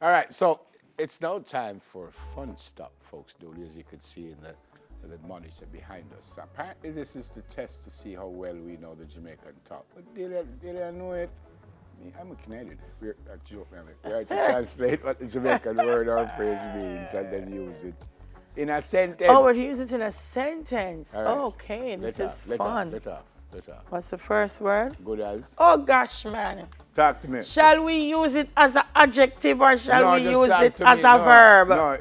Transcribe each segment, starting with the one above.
All right, so it's now time for fun stuff, folks. Dolly, as you could see in the monitor behind us. Apparently, this is the test to see how well we know the Jamaican talk. But did I know it? I'm a Canadian. We're a joke, man. We are to translate what the Jamaican word or phrase means and then use it in a sentence. Oh, we're to use it in a sentence. All right. Okay, this is fun. Let off. What's the first word? Good as. Oh gosh, man. Talk to me. Shall we use it as an adjective or shall we just use talk it to as me. a verb? No.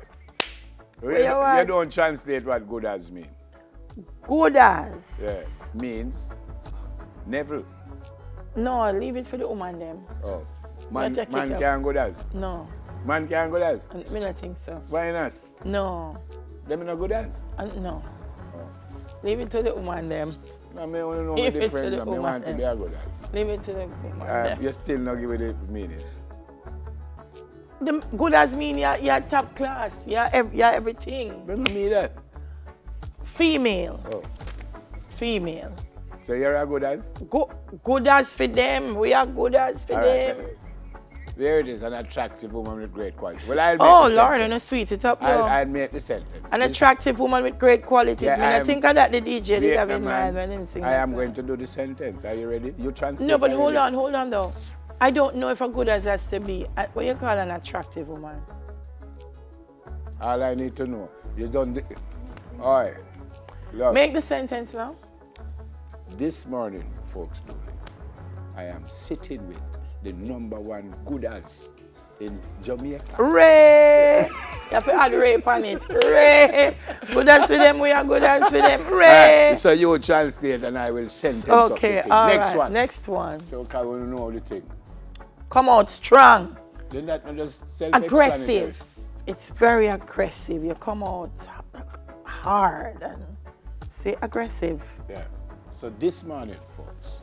What? You don't translate what good as mean. Good as. Yeah. Means never. No, leave it for the woman them. Oh. Man check it out. can't good as. No, Man can't good as. I don't think so. Why not? No, Them not good as. no. Leave it to the woman them. I may want to know Leave the it to difference. the I may want to woman. be a good as. Leave it to the woman them. You still not give it the meaning. The good as mean you're top class. You're everything. Don't mean that. Female. Oh. Female. So you're a good as? Good as for them. We are good as for All them. right. There it is, an attractive woman with great quality. Well, I'll make Oh, the Lord, sentence. and a sweet it up, I'll make the sentence. An attractive woman with great qualities. Yeah, When I think of that, the DJ did have in mind when he sing I that am song. going to do the sentence. Are you ready? You translate. No, but hold already? on though. I don't know if a good as has to be what you call an attractive woman. All I need to know. You don't. All right. Look, Make the sentence now. this morning, folks, I am sitting with the #1 good as in Jamaica. Ray! You have to add Ray on it. Ray! Good as for them, we are good as for them. Ray! So you translate and I will sentence Okay, up the thing. all Next right. one. Next one. So can we know the thing? Come out strong. Then that not just self-explanatory. Aggressive. It's very aggressive. You come out hard and say aggressive. Yeah. So this morning, folks,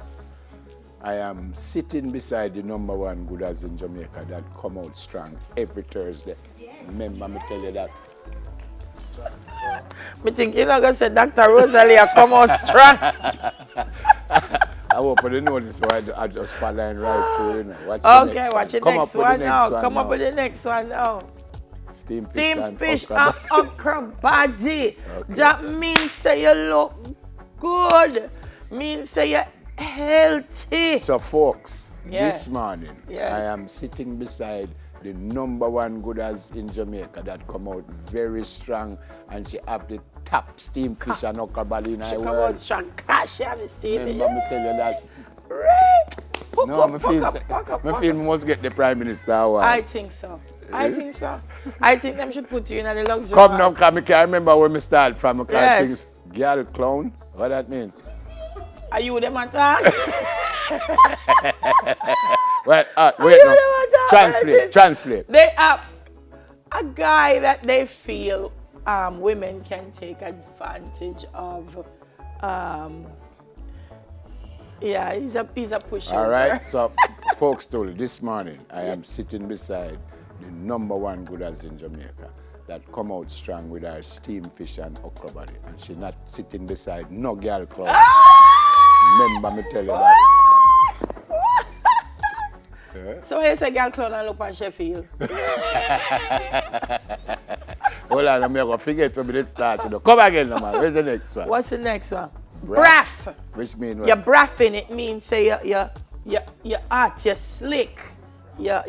I am sitting beside the #1 good as in Jamaica that come out strong every Thursday. Remember me tell you that. Me think you're not going to say Dr. Rosalia come out strong. I hope you notice why I just following right through. You know. Watch Okay, watch the Come next up with one the now. next one Come up now. with the next one now. Steam Steamed fish okra and okra body. Okay. That means say you look good. Means say you're healthy. So, folks, Yeah. this morning Yeah. I am sitting beside the #1 good as in Jamaica that come out very strong, and she have the top steamed fish and okra body in She her come out world. strong. Gosh, she have the steam. Remember me tell you that. Right. No, me feel me must get the Prime Minister award. I think so. I think so. I think them should put you in the luxury. Come now, come. I can't remember where me start from. I can't Yes. think, girl clown. What that mean? Are you them attack? Well, wait, You no. know what that Translate, is? translate. They are a guy that they feel women can take advantage of. Yeah, he's a pushover. All right, so folks told you, this morning I am sitting beside the #1 good as in Jamaica that come out strong with her steamed fish and okra body, and she not sitting beside no girl clown. Remember me tell you that. Yeah. So when you say girl clown and look on Sheffield. Hold on, I'm going to forget when it started. Come again, no, man. Where's the next one? What's the next one? Braff. Braff. Which means what? You're braffing, it means say you're hot, you're slick. Yeah.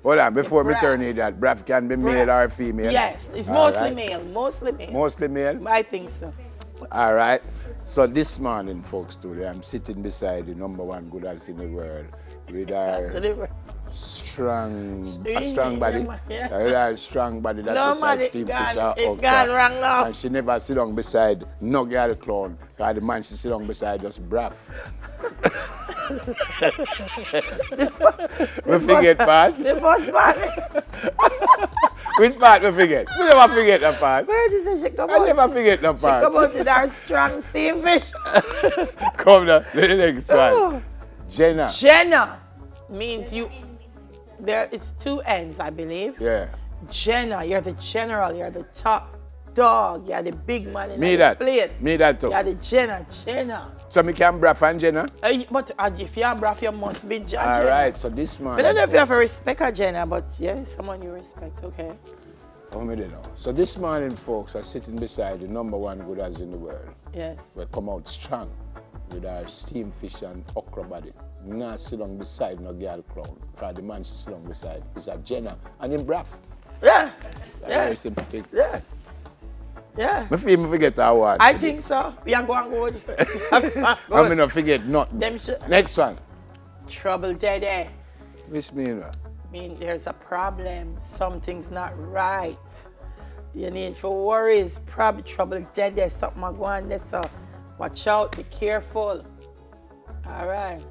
Hold on, before me Braff. turn it that, braff can be male or female? Yes, it's All mostly right. male. Mostly male. Mostly male? I think so. All right. So this morning, folks, today, I'm sitting beside the #1 good as in the world with our strong body. Yeah. With our strong body that No, look man, like it steamed gone- fish or it okra. gone wrong now. And she never sit down beside no girl clown. Because the man she sit down beside just braff. We forget part. The first part. Which part we forget? We never forget that part. Where did she come I out? never forget that She come part. out with our strong steam fish. Come now, the next one. Jenna. Jenna means you. There, it's two ends, I believe. Yeah. Jenna, you're the general, you're the top dog. You're the big man in Me the that. place. Me that too. You're the Jenna. So me can Braff and Jenna? But if you're Braff, you must be Jenna. All right, so this man. I don't know if you have to respect a Jenna, but yeah, someone you respect, okay. Oh, me don't know. So this morning, folks, are sitting beside the #1 gooders in the world. Yes. We come out strong with our steamed fish and okra body. Not sit down beside no girl clown. Because the man she sit down beside is a Jenna and him Braff. Yeah. That's Yeah. very sympathetic. Yeah. Yeah. Me feel me forget our word. I think so. We are going good. I'm not forget nothing. Next one. Trouble daddy. Which mean what? Mean there's a problem. Something's not right. You need for worries. Probably trouble daddy. Something going on there. So watch out. Be careful. All right.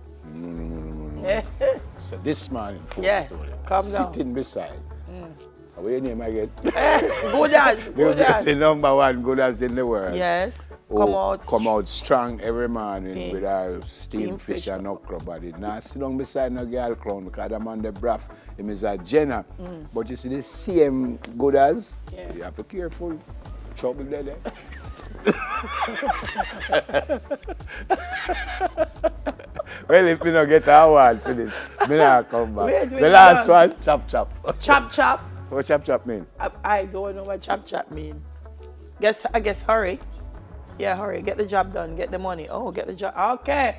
So this morning, folks, Yeah, come down. sitting beside. What's your name again? Good as. Good as. The #1 gooders in the world. Yes. Who come out strong every morning Yeah. with our steamed fish and okra body. Now sit down beside no girl clown because the man the Braff, him is a Jenna. But you see the same gooders, Yeah. you have to be careful. Trouble there. Well, if we don't get an award for this, me not come back. Wait, The last one, chop chop. Chop chop. What chop chop mean? I don't know what chop chop mean. I guess hurry. Yeah, hurry. Get the job done. Get the money. Oh, get the job. Okay.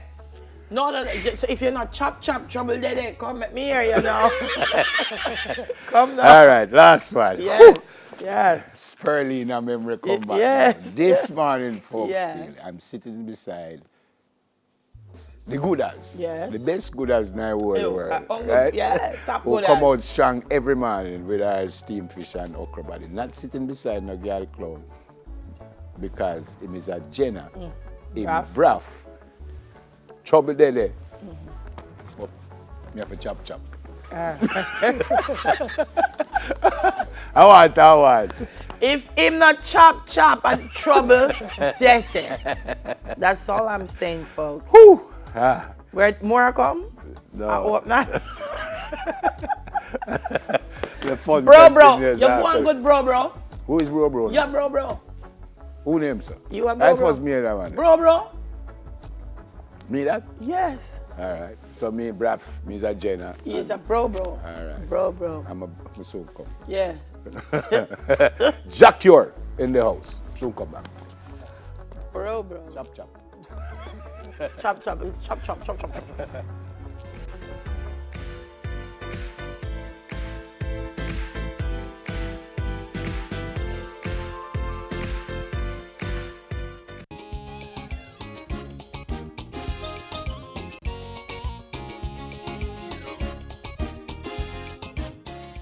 No. Just, if you're not chop trouble daddy, come at me here, you know. Come now. All right, last one. Yes. Yeah. Spurlina memory come back. Yeah. Now. This morning, folks, Yeah. still, I'm sitting beside the gooders. Yeah. The best gooders in the whole world. Right? Yeah, top Who gooders. come out strong every morning with our steamed fish and okra body. Not sitting beside no girl clown because him is a Jenna. Him Braff. Trouble there. Oh, me have a chop chop. I want. If him not chop and trouble, dirty. That's all I'm saying, folks. Whew. Where more come? No. I hope not. The fun Bro, continues you after. want good bro? Who is bro? Yeah, bro. Who names sir? You are I bro. first me that one. Bro. Me that? Yes. All right. So me Braff, me is a Jenna. He is a bro. All right. Bro. I'm a soon come. Yeah. Jack Yor in the house. Soon come back. Bro. Chop chop. Chop. It's chop.